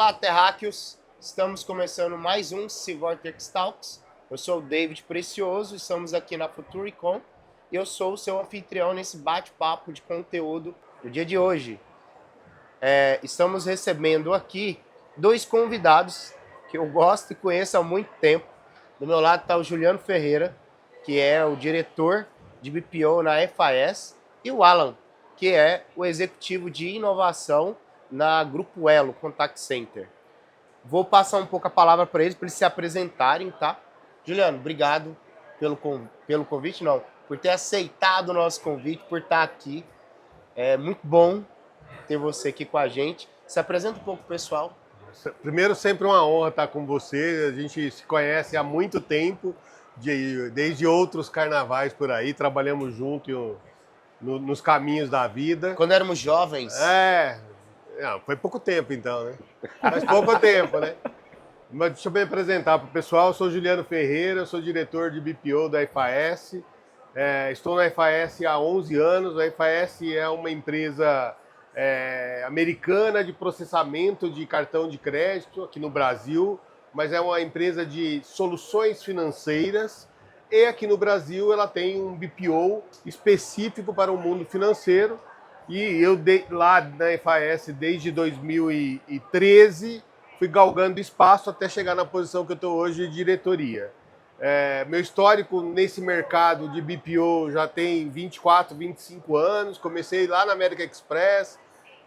Olá, terráqueos! Estamos começando mais um Vortex Talks. Eu sou o David Precioso, estamos aqui na Futuricon e eu sou o seu anfitrião nesse bate-papo de conteúdo do dia de hoje. Estamos recebendo aqui dois convidados que eu gosto e conheço há muito tempo. Do meu lado está o Juliano Ferreira, que é o diretor de BPO na FAS, e o Alan, que é o executivo de inovação na Grupo Elo Contact Center. Vou passar um pouco a palavra para eles se apresentarem, tá? Juliano, obrigado pelo convite, não, por ter aceitado o nosso convite, por estar aqui. É muito bom ter você aqui com a gente. Se apresenta um pouco, pessoal. Primeiro, sempre uma honra estar com você. A gente se conhece há muito tempo, desde outros carnavais por aí, trabalhamos junto nos caminhos da vida. Quando éramos jovens. Não, foi pouco tempo então, né? Mas pouco tempo, né? Mas deixa eu me apresentar para o pessoal. Eu sou Juliano Ferreira, sou diretor de BPO da FAS. Estou na FAS há 11 anos. A FAS é uma empresa americana de processamento de cartão de crédito aqui no Brasil, mas é uma empresa de soluções financeiras. E aqui no Brasil ela tem um BPO específico para o mundo financeiro. E eu lá na FAS desde 2013 fui galgando espaço até chegar na posição que eu estou hoje de diretoria. Meu histórico nesse mercado de BPO já tem 24, 25 anos. Comecei lá na American Express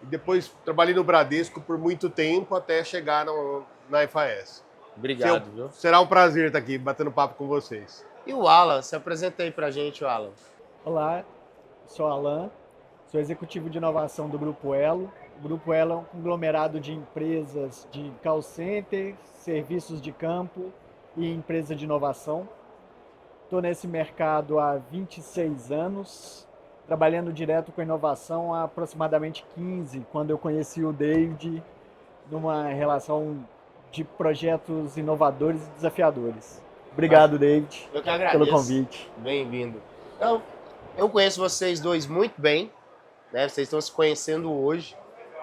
e depois trabalhei no Bradesco por muito tempo até chegar na FAS. Obrigado, viu? Será um prazer estar aqui batendo papo com vocês. E o Alan, se apresenta aí pra gente, Alan. Olá, sou Alan, sou executivo de inovação do Grupo Elo. O Grupo Elo é um conglomerado de empresas de call center, serviços de campo e empresa de inovação. Estou nesse mercado há 26 anos, trabalhando direto com inovação há aproximadamente 15, quando eu conheci o David numa relação de projetos inovadores e desafiadores. Obrigado, David, eu que agradeço pelo convite. Bem-vindo. Então, eu conheço vocês dois muito bem, né? Vocês estão se conhecendo hoje.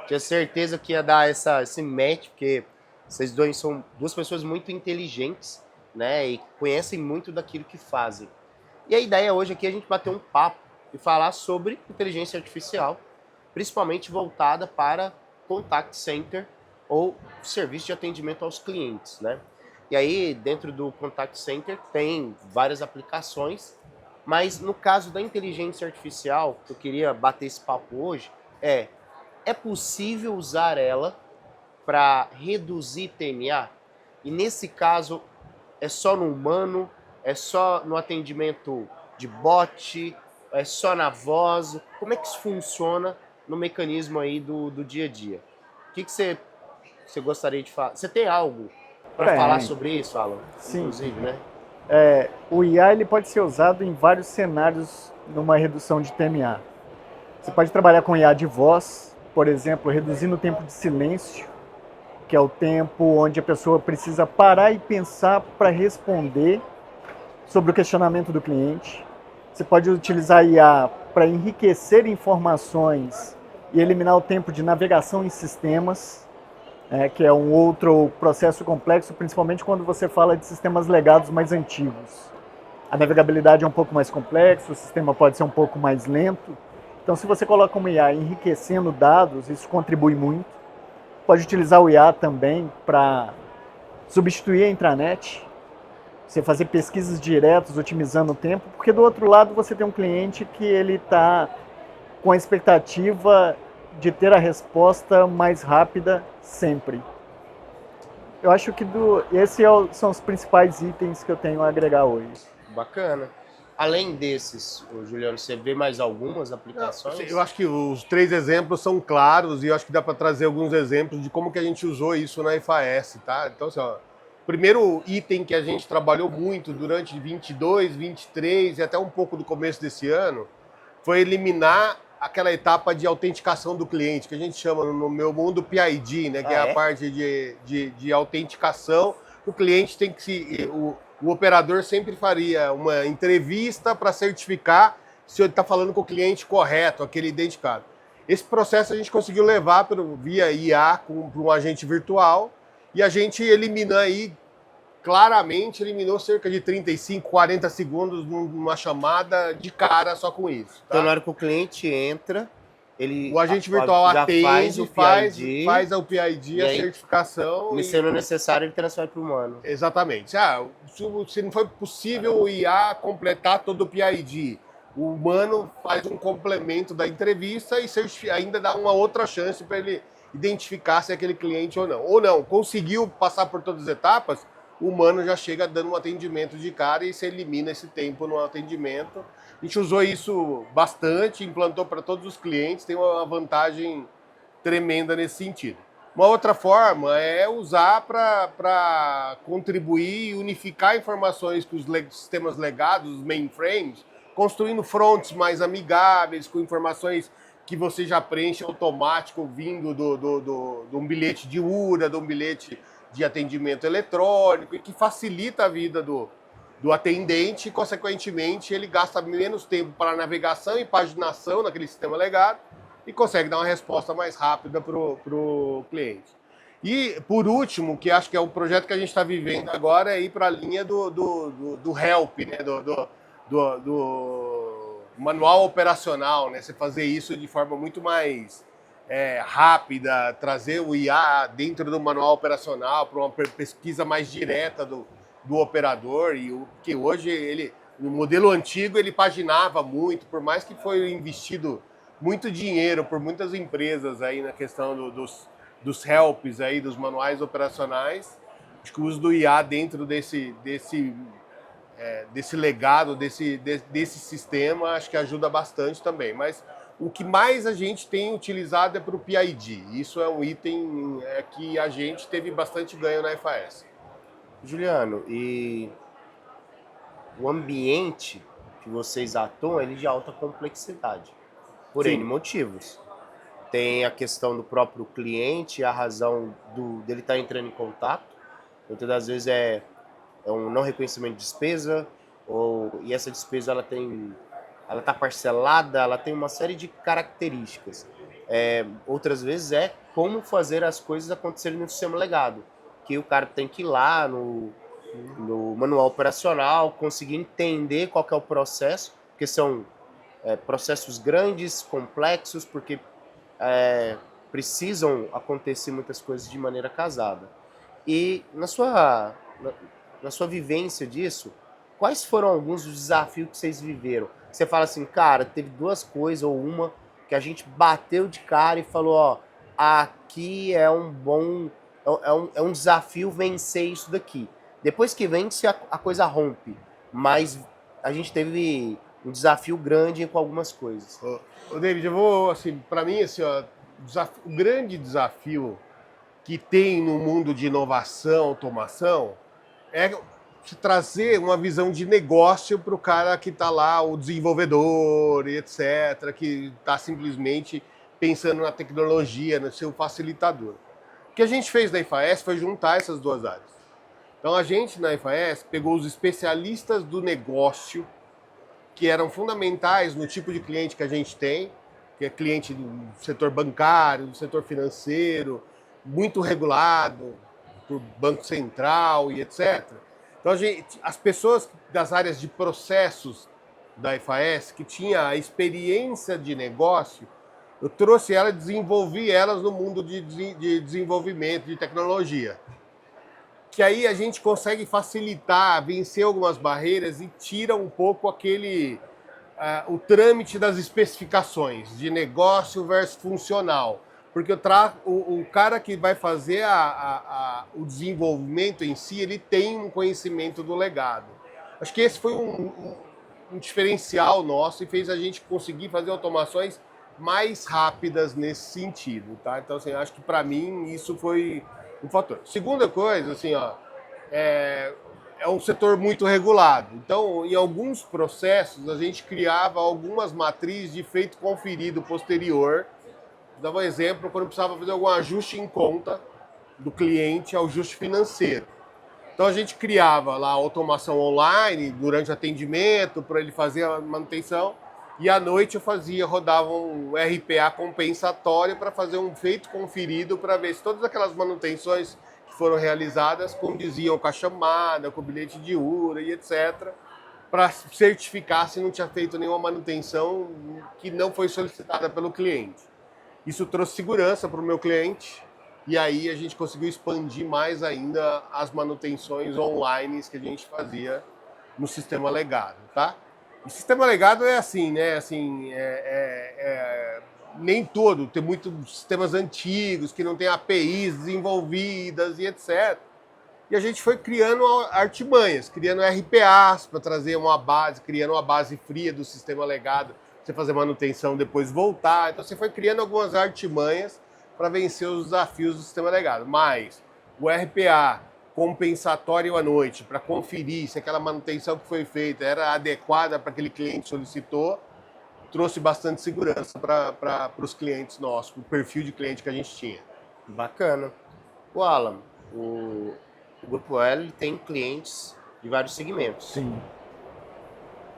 Tinha certeza que ia dar esse match, porque vocês dois são duas pessoas muito inteligentes, né? E conhecem muito daquilo que fazem. E a ideia hoje aqui é a gente bater um papo e falar sobre inteligência artificial, principalmente voltada para contact center ou serviço de atendimento aos clientes, né? E aí, dentro do contact center, tem várias aplicações, mas no caso da inteligência artificial, que eu queria bater esse papo hoje, é possível usar ela para reduzir TMA? E nesse caso, é só no humano, é só no atendimento de bot, é só na voz? Como é que isso funciona no mecanismo aí do dia a dia? O que você gostaria de falar? Você tem algo para falar sobre isso, Alan? Sim. Inclusive, né? O IA ele pode ser usado em vários cenários numa redução de TMA. Você pode trabalhar com IA de voz, por exemplo, reduzindo o tempo de silêncio, que é o tempo onde a pessoa precisa parar e pensar para responder sobre o questionamento do cliente. Você pode utilizar IA para enriquecer informações e eliminar o tempo de navegação em sistemas, que é um outro processo complexo, principalmente quando você fala de sistemas legados mais antigos. A navegabilidade é um pouco mais complexa, o sistema pode ser um pouco mais lento. Então, se você coloca uma IA enriquecendo dados, isso contribui muito. Pode utilizar o IA também para substituir a intranet, você fazer pesquisas diretas, otimizando o tempo, porque do outro lado você tem um cliente que ele está com a expectativa de ter a resposta mais rápida sempre. Eu acho que esses são os principais itens que eu tenho a agregar hoje. Bacana. Além desses, Juliano, você vê mais algumas aplicações? Eu acho que os 3 exemplos são claros e eu acho que dá para trazer alguns exemplos de como que a gente usou isso na FAS, tá? Então, assim, o primeiro item que a gente trabalhou muito durante 22, 23 e até um pouco do começo desse ano foi eliminar aquela etapa de autenticação do cliente, que a gente chama no meu mundo PID, né? Que é a parte de autenticação. O cliente tem que o operador sempre faria uma entrevista para certificar se ele está falando com o cliente correto, aquele identificado. Esse processo a gente conseguiu levar via IA para um agente virtual e a gente elimina aí, claramente eliminou cerca de 35, 40 segundos numa chamada de cara só com isso. Tá? Então, na hora que o cliente entra, o agente virtual já atende, PID, faz a PID, a aí, certificação. E sendo necessário, ele transfere para o humano. Exatamente. Se não foi possível o IA completar todo o PID, o humano faz um complemento da entrevista e ainda dá uma outra chance para ele identificar se é aquele cliente ou não. Ou não, conseguiu passar por todas as etapas, o humano já chega dando um atendimento de cara e se elimina esse tempo no atendimento. A gente usou isso bastante, implantou para todos os clientes, tem uma vantagem tremenda nesse sentido. Uma outra forma é usar para contribuir e unificar informações que os sistemas legados, os mainframes, construindo fronts mais amigáveis, com informações que você já preenche automático vindo de um bilhete de URA, de um bilhete de atendimento eletrônico, e que facilita a vida do atendente e, consequentemente, ele gasta menos tempo para navegação e paginação naquele sistema legado e consegue dar uma resposta mais rápida para o cliente. E, por último, que acho que é o projeto que a gente está vivendo agora, é ir para a linha do help, né? do manual operacional, né? Você fazer isso de forma muito mais rápida, trazer o IA dentro do manual operacional para uma pesquisa mais direta do operador, que hoje no modelo antigo ele paginava muito, por mais que foi investido muito dinheiro por muitas empresas aí na questão dos helps aí, dos manuais operacionais. Acho que o uso do IA dentro desse legado, desse sistema, acho que ajuda bastante também. Mas o que mais a gente tem utilizado é para o PID. Isso é um item que a gente teve bastante ganho na FAS. Juliano, e o ambiente que vocês atuam, ele é de alta complexidade, por N motivos. Tem a questão do próprio cliente, a razão dele estar entrando em contato. Muitas das vezes é um não reconhecimento de despesa, e essa despesa ela está parcelada, ela tem uma série de características. Outras vezes é como fazer as coisas acontecerem no sistema legado, que o cara tem que ir lá no manual operacional, conseguir entender qual que é o processo, porque são processos grandes, complexos, porque precisam acontecer muitas coisas de maneira casada. E na sua vivência disso, quais foram alguns dos desafios que vocês viveram? Você fala assim, cara, teve duas coisas ou uma que a gente bateu de cara e falou, ó, aqui é um desafio vencer isso daqui. Depois que vence, a coisa rompe. Mas a gente teve um desafio grande com algumas coisas. Ô David, eu vou, assim, para mim, assim, ó, o grande desafio que tem no mundo de inovação, automação, é trazer uma visão de negócio para o cara que está lá, o desenvolvedor e etc., que está simplesmente pensando na tecnologia, no seu facilitador. O que a gente fez na IFAS foi juntar essas duas áreas. Então a gente na IFAS pegou os especialistas do negócio, que eram fundamentais no tipo de cliente que a gente tem, que é cliente do setor bancário, do setor financeiro, muito regulado por Banco Central e etc. Então, as pessoas das áreas de processos da FAS, que tinha a experiência de negócio, eu trouxe elas, desenvolvi elas no mundo de desenvolvimento, de tecnologia. Que aí a gente consegue facilitar, vencer algumas barreiras e tira um pouco o trâmite das especificações de negócio versus funcional. Porque o cara que vai fazer o desenvolvimento em si, ele tem um conhecimento do legado. Acho que esse foi um diferencial nosso e fez a gente conseguir fazer automações mais rápidas nesse sentido. Tá? Então, assim, acho que para mim isso foi um fator. Segunda coisa, assim, ó, é um setor muito regulado. Então, em alguns processos, a gente criava algumas matrizes de feito conferido posterior. Dava um exemplo, quando precisava fazer algum ajuste em conta do cliente, ajuste financeiro. Então a gente criava lá a automação online durante o atendimento para ele fazer a manutenção E à noite rodava um RPA compensatório para fazer um feito conferido para ver se todas aquelas manutenções que foram realizadas condiziam com a chamada, com o bilhete de URA e etc., para certificar se não tinha feito nenhuma manutenção que não foi solicitada pelo cliente. Isso trouxe segurança para o meu cliente e aí a gente conseguiu expandir mais ainda as manutenções online que a gente fazia no sistema legado, tá? O sistema legado é assim, né? Assim, nem todo, tem muitos sistemas antigos que não tem APIs desenvolvidas e etc. E a gente foi criando artimanhas, criando RPAs para trazer uma base, criando uma base fria do sistema legado, você fazer manutenção, depois voltar. Então você foi criando algumas artimanhas para vencer os desafios do sistema legado. Mas o RPA compensatório à noite, para conferir se aquela manutenção que foi feita era adequada para aquele cliente que solicitou, trouxe bastante segurança para os clientes nossos, para o perfil de cliente que a gente tinha. Bacana. O Alan, o Grupo L tem clientes de vários segmentos. Sim.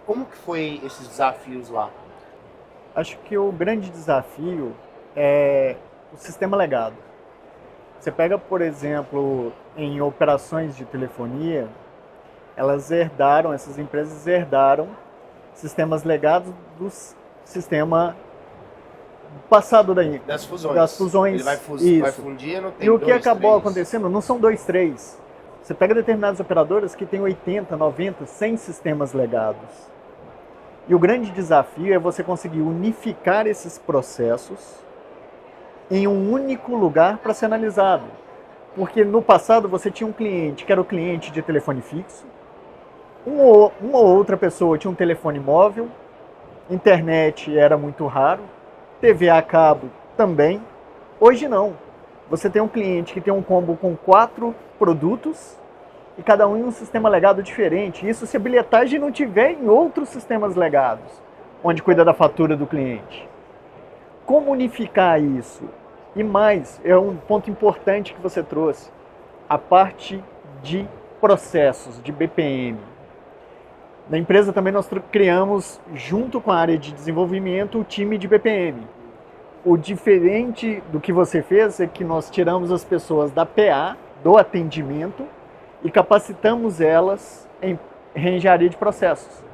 Como que foi esses desafios lá? Acho que o grande desafio é o sistema legado. Você pega, por exemplo, em operações de telefonia, essas empresas herdaram sistemas legados do sistema passado Das fusões. das fusões. Ele vai Isso. fundir, não tem E o que dois, acabou três. acontecendo não são 2, 3. Você pega determinadas operadoras que têm 80, 90, 100 sistemas legados. E o grande desafio é você conseguir unificar esses processos em um único lugar para ser analisado. Porque no passado você tinha um cliente que era o cliente de telefone fixo, uma ou outra pessoa tinha um telefone móvel, internet era muito raro, TV a cabo também. Hoje não. Você tem um cliente que tem um combo com 4 produtos e cada um em um sistema legado diferente. Isso se a bilhetagem não tiver em outros sistemas legados, onde cuida da fatura do cliente. Como unificar isso? E mais, é um ponto importante que você trouxe, a parte de processos, de BPM. Na empresa também nós criamos, junto com a área de desenvolvimento, o time de BPM. O diferente do que você fez é que nós tiramos as pessoas da PA, do atendimento, e capacitamos elas em reengenharia de processos.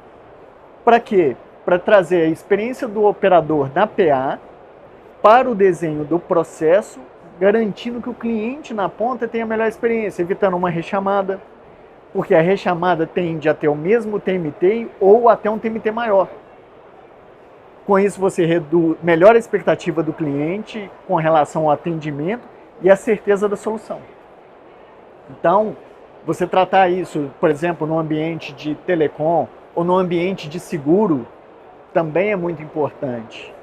Para quê? Para trazer a experiência do operador na PA para o desenho do processo, garantindo que o cliente na ponta tenha a melhor experiência, evitando uma rechamada, porque a rechamada tende a ter o mesmo TMT ou até um TMT maior. Com isso você melhora a expectativa do cliente com relação ao atendimento e a certeza da solução. Então, você tratar isso, por exemplo, no ambiente de telecom ou no ambiente de seguro, também é muito importante.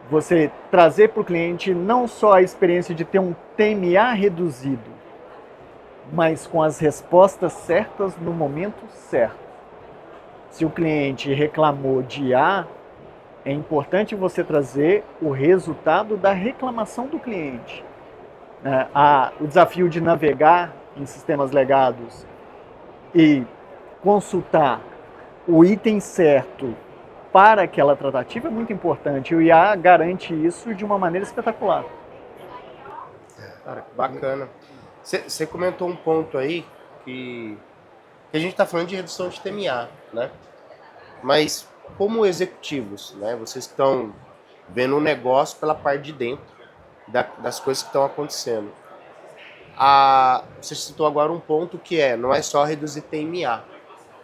Você trazer para o cliente não só a experiência de ter um TMA reduzido, mas com as respostas certas no momento certo. Se o cliente reclamou de A, é importante você trazer o resultado da reclamação do cliente. O desafio de navegar em sistemas legados e consultar o item certo para aquela tratativa é muito importante. O IA garante isso de uma maneira espetacular. Cara, bacana. Você comentou um ponto aí que a gente está falando de redução de TMA, né? Mas como executivos, né? Vocês estão vendo o negócio pela parte de dentro das coisas que estão acontecendo. Você citou agora um ponto que não é só reduzir TMA,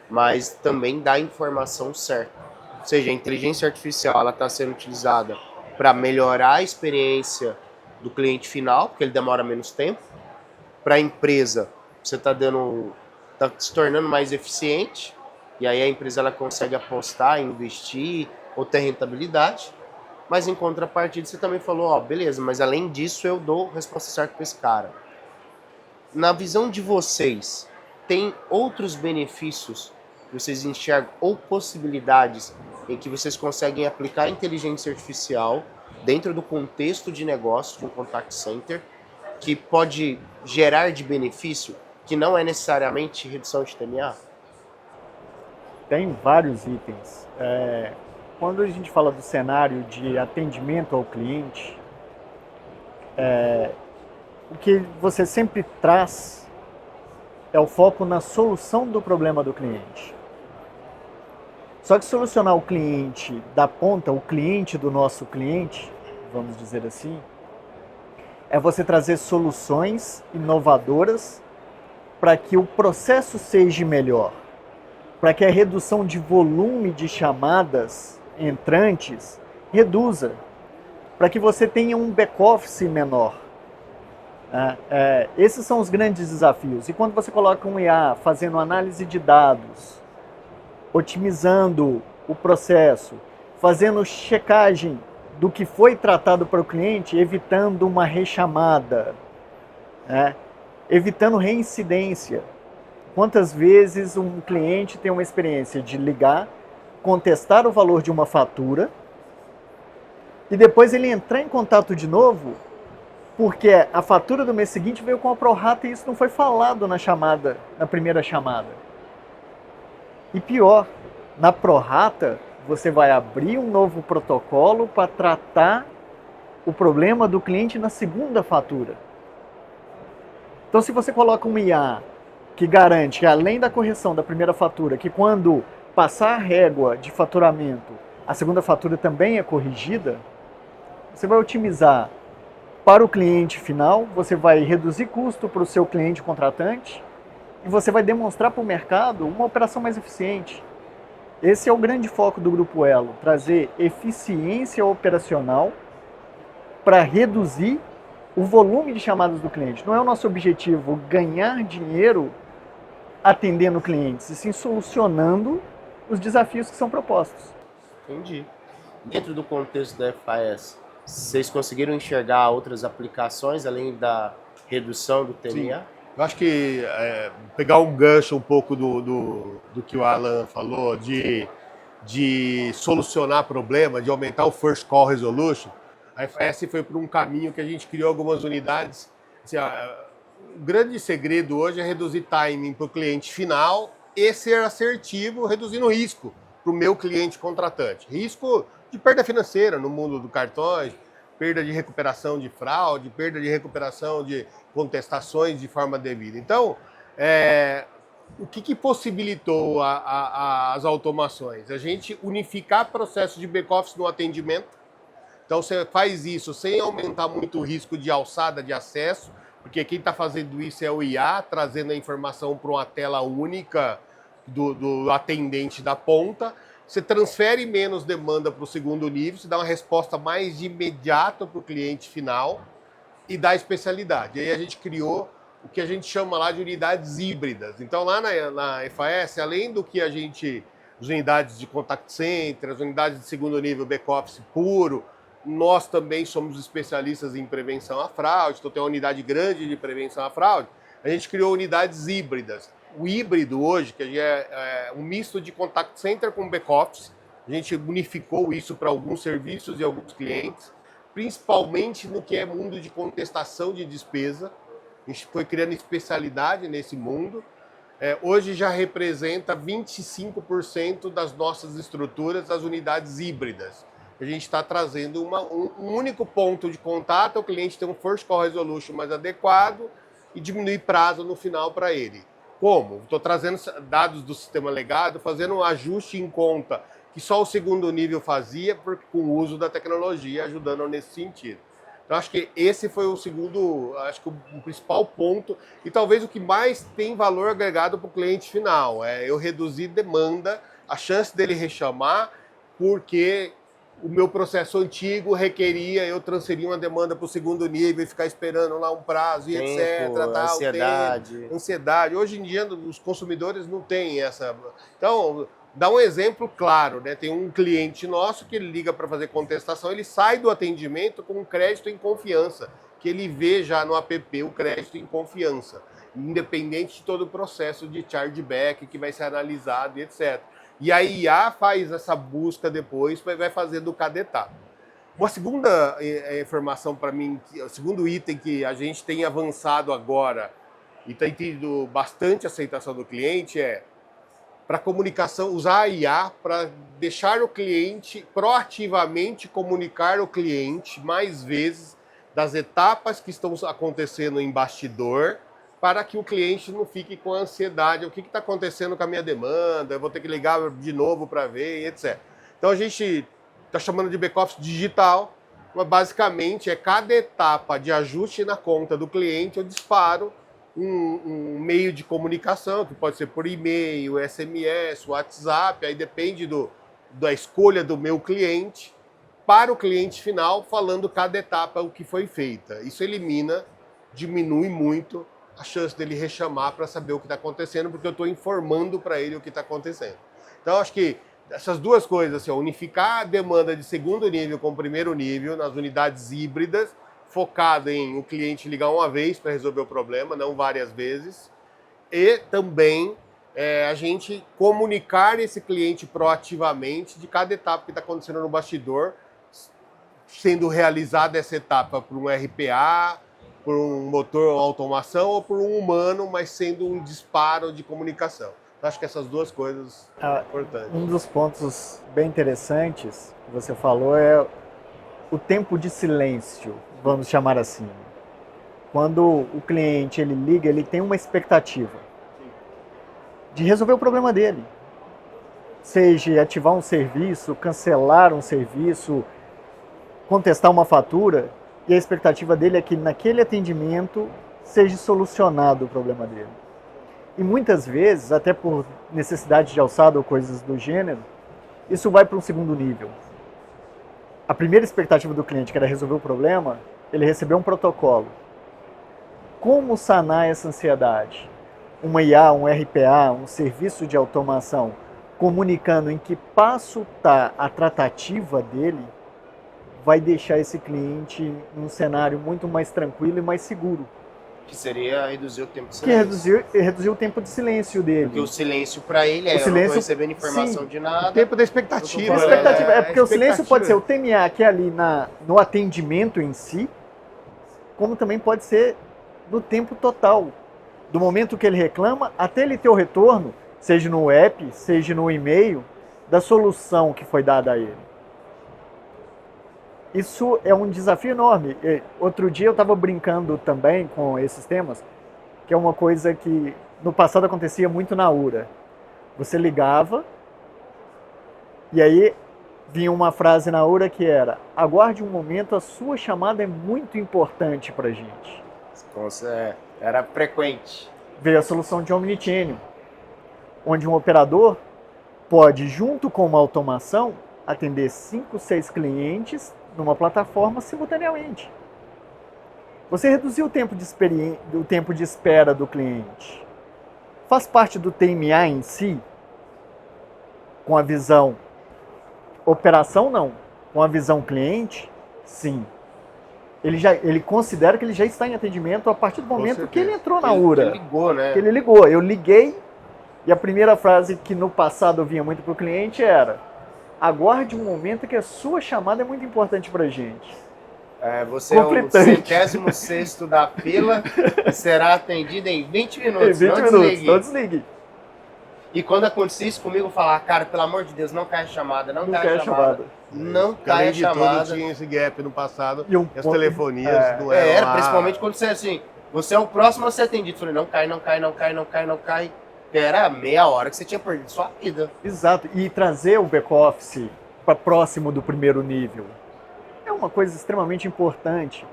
mas também dar a informação certa. Ou seja, a inteligência artificial está sendo utilizada para melhorar a experiência do cliente final, porque ele demora menos tempo. Para a empresa, você está se tornando mais eficiente, e aí a empresa ela consegue apostar, investir ou ter rentabilidade. Mas em contrapartida, você também falou, beleza, mas além disso eu dou resposta certa para esse cara. Na visão de vocês, tem outros benefícios que vocês enxergam ou possibilidades em que vocês conseguem aplicar a inteligência artificial dentro do contexto de negócio de um contact center que pode gerar de benefício que não é necessariamente redução de TMA? Tem vários itens. quando a gente fala do cenário de atendimento ao cliente, o que você sempre traz é o foco na solução do problema do cliente. Só que solucionar o cliente da ponta, o cliente do nosso cliente, vamos dizer assim, é você trazer soluções inovadoras para que o processo seja melhor, para que a redução de volume de chamadas entrantes reduza, para que você tenha um back-office menor. Esses são os grandes desafios. E quando você coloca um IA fazendo análise de dados, otimizando o processo, fazendo checagem do que foi tratado para o cliente, evitando uma rechamada, evitando reincidência. Quantas vezes um cliente tem uma experiência de ligar, contestar o valor de uma fatura e depois ele entrar em contato de novo porque a fatura do mês seguinte veio com a prorata e isso não foi falado na primeira chamada. E pior, na prorata, você vai abrir um novo protocolo para tratar o problema do cliente na segunda fatura. Então, se você coloca um IA que garante, além da correção da primeira fatura, que quando passar a régua de faturamento, a segunda fatura também é corrigida, você vai otimizar para o cliente final, você vai reduzir custo para o seu cliente contratante, e você vai demonstrar para o mercado uma operação mais eficiente. Esse é o grande foco do Grupo Elo, trazer eficiência operacional para reduzir o volume de chamadas do cliente. Não é o nosso objetivo ganhar dinheiro atendendo clientes, e sim solucionando os desafios que são propostos. Entendi. Dentro do contexto da FAS, vocês conseguiram enxergar outras aplicações além da redução do TMA? Sim. Eu acho que pegar um gancho um pouco do que o Alan falou, de solucionar problema, de aumentar o First Call Resolution, a FAS foi por um caminho que a gente criou algumas unidades. Assim, o grande segredo hoje é reduzir timing para o cliente final e ser assertivo, reduzindo risco para o meu cliente contratante. Risco de perda financeira no mundo do cartões, perda de recuperação de fraude, perda de recuperação de contestações de forma devida. Então, o que possibilitou as automações? A gente unificar processos de back-office no atendimento. Então, você faz isso sem aumentar muito o risco de alçada de acesso, porque quem está fazendo isso é o IA, trazendo a informação para uma tela única do atendente da ponta. Você transfere menos demanda para o segundo nível, você dá uma resposta mais imediata para o cliente final e dá especialidade. Aí a gente criou o que a gente chama lá de unidades híbridas. Então lá na FAS, além do que as unidades de contact center, as unidades de segundo nível back-office puro, nós também somos especialistas em prevenção à fraude, então tem uma unidade grande de prevenção à fraude. A gente criou unidades híbridas. O híbrido hoje, que é um misto de contact center com back-office, a gente unificou isso para alguns serviços e alguns clientes, principalmente no que é mundo de contestação de despesa. A gente foi criando especialidade nesse mundo. Hoje já representa 25% das nossas estruturas, as unidades híbridas. A gente está trazendo um único ponto de contato, o cliente tem um First Call Resolution mais adequado e diminuir prazo no final para ele. Como? Estou trazendo dados do sistema legado, fazendo um ajuste em conta que só o segundo nível fazia, com o uso da tecnologia, ajudando nesse sentido. Então, acho que esse foi o principal ponto e talvez o que mais tem valor agregado para o cliente final. Eu reduzir demanda, a chance dele rechamar, porque o meu processo antigo requeria eu transferir uma demanda para o segundo nível e ficar esperando lá um prazo e etc. Ansiedade. Hoje em dia, os consumidores não têm essa. Então, dá um exemplo claro, né? Tem um cliente nosso que ele liga para fazer contestação, ele sai do atendimento com um crédito em confiança, que ele vê já no app o crédito em confiança, independente de todo o processo de chargeback que vai ser analisado e etc. E a IA faz essa busca depois, vai fazendo cada etapa. Uma segunda informação para mim, o segundo item que a gente tem avançado agora e tem tido bastante aceitação do cliente para comunicação, usar a IA para deixar o cliente proativamente comunicar o cliente mais vezes das etapas que estão acontecendo em bastidor, para que o cliente não fique com ansiedade. O que está acontecendo com a minha demanda? Eu vou ter que ligar de novo para ver, etc. Então a gente está chamando de back-office digital, mas basicamente é cada etapa de ajuste na conta do cliente, eu disparo um meio de comunicação, que pode ser por e-mail, SMS, WhatsApp, aí depende da escolha do meu cliente, para o cliente final, falando cada etapa o que foi feita. Isso diminui muito a chance dele rechamar para saber o que está acontecendo, porque eu estou informando para ele o que está acontecendo. Então, acho que essas duas coisas, assim, unificar a demanda de segundo nível com primeiro nível nas unidades híbridas, focado em o cliente ligar uma vez para resolver o problema, não várias vezes, e também a gente comunicar esse cliente proativamente de cada etapa que está acontecendo no bastidor, sendo realizada essa etapa por um RPA, por um motor ou automação ou por um humano, mas sendo um disparo de comunicação. Então, acho que essas duas coisas são importantes. Um dos pontos bem interessantes que você falou é o tempo de silêncio, vamos chamar assim. Quando o cliente ele liga, ele tem uma expectativa de resolver o problema dele. Seja ativar um serviço, cancelar um serviço, contestar uma fatura, e a expectativa dele é que naquele atendimento seja solucionado o problema dele. E muitas vezes, até por necessidade de alçada ou coisas do gênero, isso vai para um segundo nível. A primeira expectativa do cliente, que era resolver o problema, ele recebeu um protocolo. Como sanar essa ansiedade? Uma IA, um RPA, um serviço de automação, comunicando em que passo está a tratativa dele, vai deixar esse cliente num cenário muito mais tranquilo e mais seguro. Que seria reduzir o tempo de silêncio. Que reduzir o tempo de silêncio dele. Porque o silêncio para ele é eu não tô recebendo informação de nada. O tempo da expectativa. Porque o silêncio pode ser o TMA, que é ali no atendimento em si, como também pode ser no tempo total. Do momento que ele reclama até ele ter o retorno, seja no app, seja no e-mail, da solução que foi dada a ele. Isso é um desafio enorme. Outro dia eu estava brincando também com esses temas, que é uma coisa que no passado acontecia muito na URA. Você ligava e aí vinha uma frase na URA que era: aguarde um momento, a sua chamada é muito importante para a gente. Era frequente. Veio a solução de Omnichannel, onde um operador pode, junto com uma automação, atender 5, 6 clientes numa plataforma simultaneamente. Você reduziu o tempo de espera do cliente. Faz parte do TMA em si, com a visão operação não, com a visão cliente, sim. Ele considera que ele já está em atendimento a partir do momento que ele entrou na URA. Ele ligou, né? Que ele ligou. Eu liguei e a primeira frase que no passado eu vinha muito para o cliente era: aguarde um momento que a sua chamada é muito importante para a gente. Você é o 106º da fila e será atendido em 20 minutos. Em 20 minutos, não desligue. E quando acontecer isso comigo, eu falar: cara, pelo amor de Deus, não cai a chamada, não cai a chamada. Não cai a chamada. Tudo tinha esse gap no passado, e as telefonias não eram era, principalmente quando você assim, você é o próximo a ser atendido. Eu falei: não cai, não cai, não cai, não cai, não cai. Era meia hora que você tinha perdido sua vida. Exato, e trazer o back-office para próximo do primeiro nível é uma coisa extremamente importante,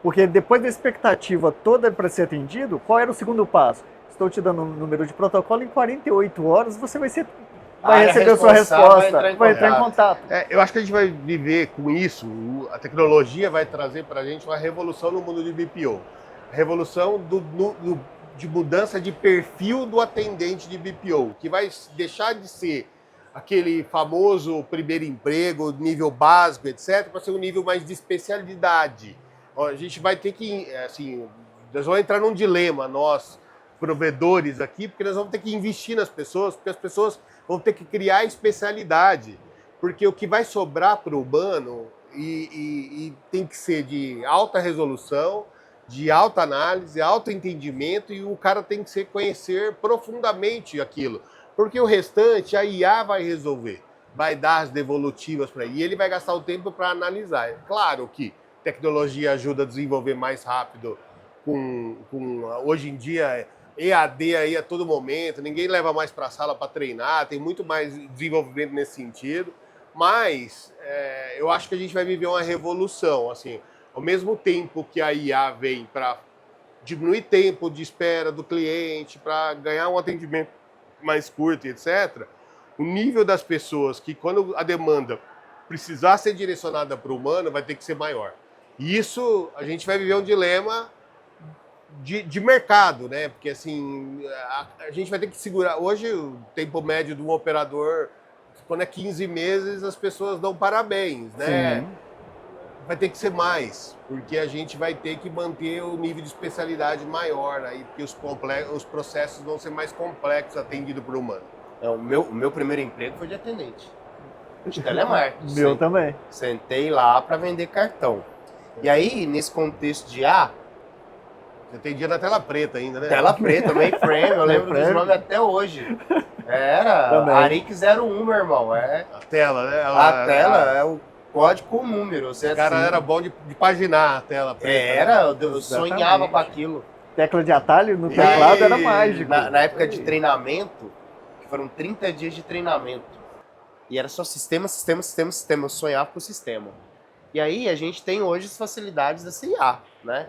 porque depois da expectativa toda para ser atendido, qual era o segundo passo? Estou te dando um número de protocolo, em 48 horas você vai receber a sua resposta, vai entrar em contato. Eu acho que a gente vai viver com isso, a tecnologia vai trazer para a gente uma revolução no mundo de BPO. A revolução de mudança de perfil do atendente de BPO, que vai deixar de ser aquele famoso primeiro emprego, nível básico, etc., para ser um nível mais de especialidade. A gente vai ter que, assim, nós vamos entrar num dilema, nós, provedores aqui, porque nós vamos ter que investir nas pessoas, porque as pessoas vão ter que criar especialidade, porque o que vai sobrar para o humano e tem que ser de alta resolução, de alta análise, alto entendimento, e o cara tem que conhecer profundamente aquilo. Porque o restante a IA vai resolver, vai dar as devolutivas para ele e ele vai gastar o tempo para analisar. É claro que tecnologia ajuda a desenvolver mais rápido, hoje em dia EAD aí a todo momento, ninguém leva mais para a sala para treinar, tem muito mais desenvolvimento nesse sentido, mas eu acho que a gente vai viver uma revolução, assim, ao mesmo tempo que a IA vem para diminuir tempo de espera do cliente, para ganhar um atendimento mais curto, etc., o nível das pessoas que, quando a demanda precisar ser direcionada para o humano, vai ter que ser maior. E isso, a gente vai viver um dilema de mercado, né? Porque, assim, a gente vai ter que segurar. Hoje, o tempo médio de um operador, quando é 15 meses, as pessoas dão parabéns, né? Sim. Vai ter que ser mais, porque a gente vai ter que manter o nível de especialidade maior, aí, porque os processos vão ser mais complexos atendidos por humano. O meu primeiro emprego foi de atendente. De telemarketing. Meu também. Sentei lá para vender cartão. E aí, nesse contexto de Você atendia na tela preta ainda, né? tela preta, mainframe, eu lembro dos nomes até hoje. Era Também. Aric 01, meu irmão. A tela, né? A tela é o código com número. Você O cara era bom de paginar a tela preta. eu sonhava com aquilo. Tecla de atalho no teclado era mágico. Na época de treinamento, que foram 30 dias de treinamento. E era só sistema. Eu sonhava com o sistema. E aí a gente tem hoje as facilidades dessa IA, né?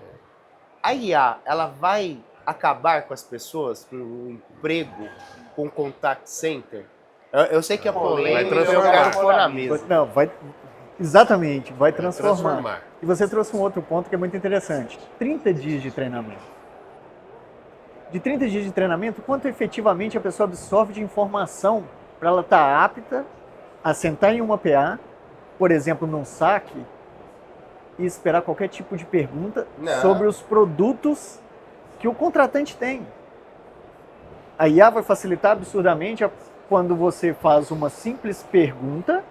A IA, ela vai acabar com as pessoas, com o emprego, com o contact center? Eu sei que é polêmico, eu quero pôr na mesa. Não, vai. Exatamente, vai transformar. E você trouxe um outro ponto que é muito interessante. 30 dias de treinamento. De 30 dias de treinamento, quanto efetivamente a pessoa absorve de informação para ela estar apta a sentar em uma PA, por exemplo, num saque, e esperar qualquer tipo de pergunta sobre os produtos que o contratante tem. A IA vai facilitar absurdamente quando você faz uma simples pergunta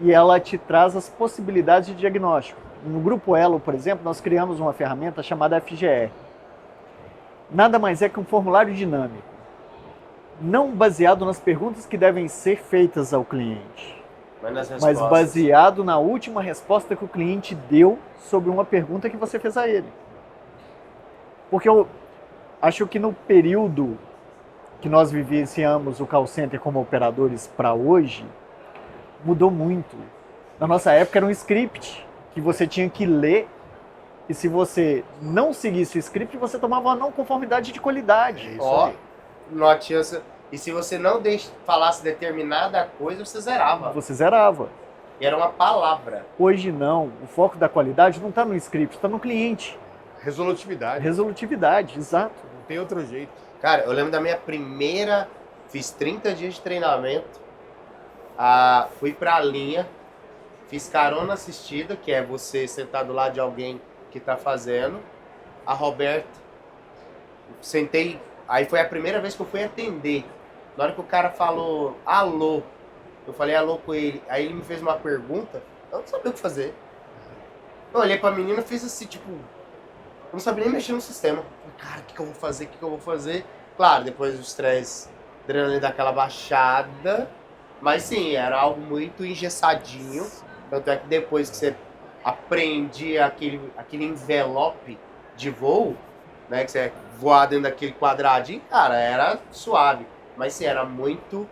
e ela te traz as possibilidades de diagnóstico. No Grupo Elo, por exemplo, nós criamos uma ferramenta chamada FGR. Nada mais é que um formulário dinâmico, não baseado nas perguntas que devem ser feitas ao cliente, mas baseado na última resposta que o cliente deu sobre uma pergunta que você fez a ele. Porque eu acho que no período que nós vivenciamos o call center como operadores para hoje, mudou muito. Na nossa época era um script que você tinha que ler e se você não seguisse o script, você tomava uma não conformidade de qualidade. E se você não falasse determinada coisa, você zerava. Você zerava. E era uma palavra. Hoje não. O foco da qualidade não está no script, está no cliente. Resolutividade. Resolutividade, exato. Não tem outro jeito. Cara, eu lembro da minha primeira... Fiz 30 dias de treinamento. Fui pra linha. Fiz carona assistida, que é você sentar do lado de alguém que tá fazendo. A Roberta. Sentei... Aí foi a primeira vez que eu fui atender. Na hora que o cara falou alô, eu falei alô com ele. Aí ele me fez uma pergunta, eu não sabia o que fazer. Eu olhei pra menina e fiz assim, tipo... Eu não sabia nem mexer no sistema. Falei, cara, o que eu vou fazer? O que eu vou fazer? Claro, depois do estresse, adrenalina daquela baixada. Mas sim, era algo muito engessadinho. Tanto é que depois que você aprendia aquele envelope de voo, né, que você voar dentro daquele quadradinho, cara, era suave. Mas sim, era muito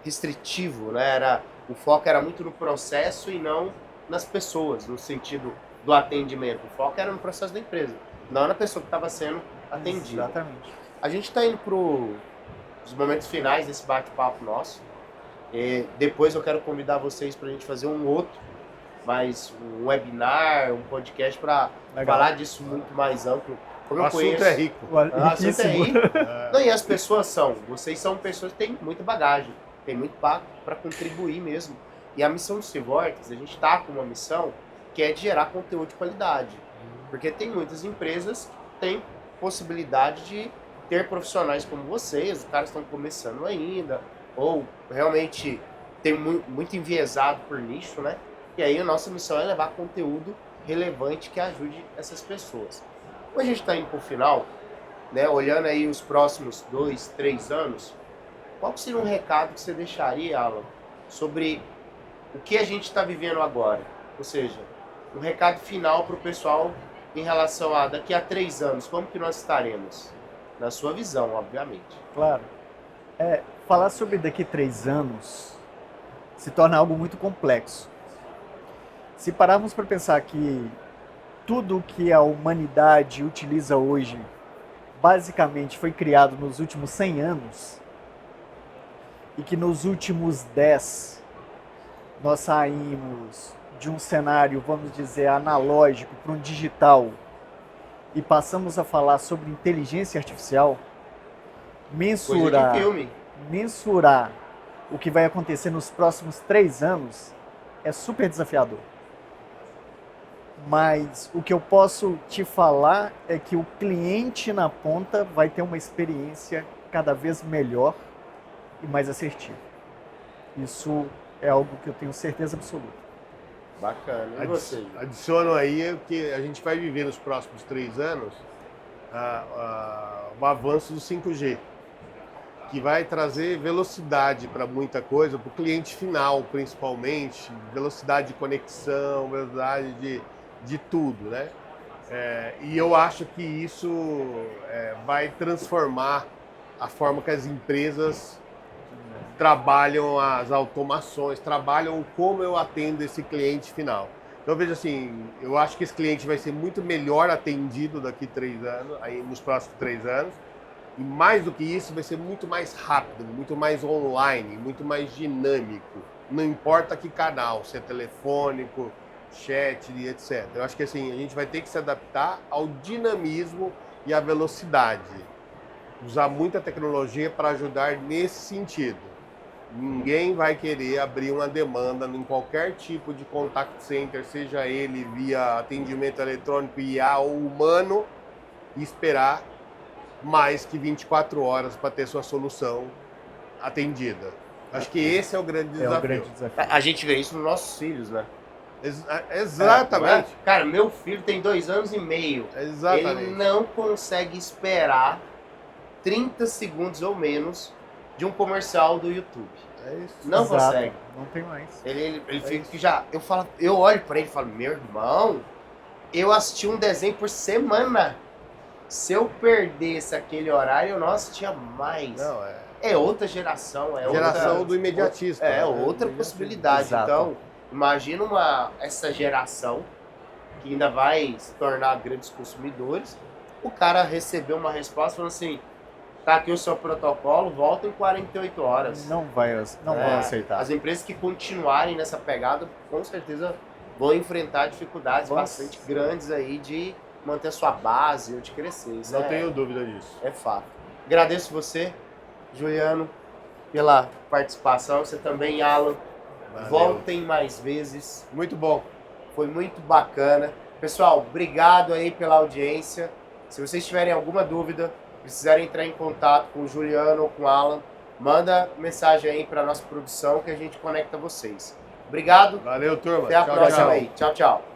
restritivo, né? O foco era muito no processo e não nas pessoas, no sentido do atendimento. O foco era no processo da empresa, não na pessoa que estava sendo atendida. Exatamente. A gente está indo para os momentos finais desse bate-papo nosso. E depois eu quero convidar vocês para a gente fazer um outro, um webinar, um podcast para falar disso muito mais amplo. Como o assunto é rico. O assunto é rico. Não, e as pessoas vocês são pessoas que têm muita bagagem, têm muito para contribuir mesmo. E a missão do Civortex, a gente está com uma missão que é de gerar conteúdo de qualidade. Porque tem muitas empresas que têm possibilidade de ter profissionais como vocês, os caras estão começando ainda, ou realmente tem muito enviesado por nicho, né? E aí a nossa missão é levar conteúdo relevante que ajude essas pessoas. Como a gente está indo para o final, né, olhando aí os próximos 2, 3 anos, qual que seria um recado que você deixaria, Alan, sobre o que a gente está vivendo agora? Ou seja, um recado final para o pessoal em relação a daqui a 3 anos, como que nós estaremos? Na sua visão, obviamente. Claro. Falar sobre daqui a 3 anos se torna algo muito complexo. Se pararmos para pensar que tudo que a humanidade utiliza hoje basicamente foi criado nos últimos 100 anos e que nos últimos 10 nós saímos de um cenário, vamos dizer, analógico para um digital e passamos a falar sobre inteligência artificial, Coisa de filme. mensurar o que vai acontecer nos próximos 3 anos é super desafiador. Mas o que eu posso te falar é que o cliente na ponta vai ter uma experiência cada vez melhor e mais assertiva. Isso é algo que eu tenho certeza absoluta. Bacana. E você? Adiciono aí que a gente vai viver nos próximos 3 anos o avanço do 5G, que vai trazer velocidade para muita coisa, para o cliente final principalmente, velocidade de conexão, velocidade de tudo, né? E eu acho que isso vai transformar a forma que as empresas trabalham as automações, trabalham como eu atendo esse cliente final. Então, veja assim, eu acho que esse cliente vai ser muito melhor atendido daqui 3 anos, aí nos próximos 3 anos, e mais do que isso, vai ser muito mais rápido, muito mais online, muito mais dinâmico. Não importa que canal, se é telefônico, chat e etc. Eu acho que assim, a gente vai ter que se adaptar ao dinamismo e à velocidade. Usar muita tecnologia para ajudar nesse sentido. Ninguém vai querer abrir uma demanda em qualquer tipo de contact center, seja ele via atendimento eletrônico, IA ou humano, e esperar mais que 24 horas para ter sua solução atendida. Acho que esse é o grande desafio. É o grande desafio. A gente vê isso nos nossos filhos, né? Exatamente. Cara, meu filho tem 2 anos e meio. Exatamente. Ele não consegue esperar 30 segundos ou menos de um comercial do YouTube. É isso. Não Exato. consegue. Não tem mais. Ele fica que já. Eu olho pra ele e falo, meu irmão, eu assisti um desenho por semana. Se eu perdesse aquele horário, eu não assistia mais. Não, É outra geração, geração outra, do imediatista. É né? outra possibilidade. Exato. Então, imagina essa geração que ainda vai se tornar grandes consumidores. O cara recebeu uma resposta falando assim: tá aqui o seu protocolo, volta em 48 horas. Não vão aceitar. As empresas que continuarem nessa pegada, com certeza vão enfrentar dificuldades bastante grandes aí de manter a sua base ou de crescer. Isso Não tenho dúvida disso. é fato. Agradeço você, Juliano, pela participação. Você também, Alan. Valeu. Voltem mais vezes. Muito bom. Foi muito bacana. Pessoal, obrigado aí pela audiência. Se vocês tiverem alguma dúvida, precisarem entrar em contato com o Juliano ou com o Alan, manda mensagem aí para nossa produção que a gente conecta vocês. Obrigado. Valeu, turma. Até a Tchau, próxima tchau. aí. Tchau, tchau.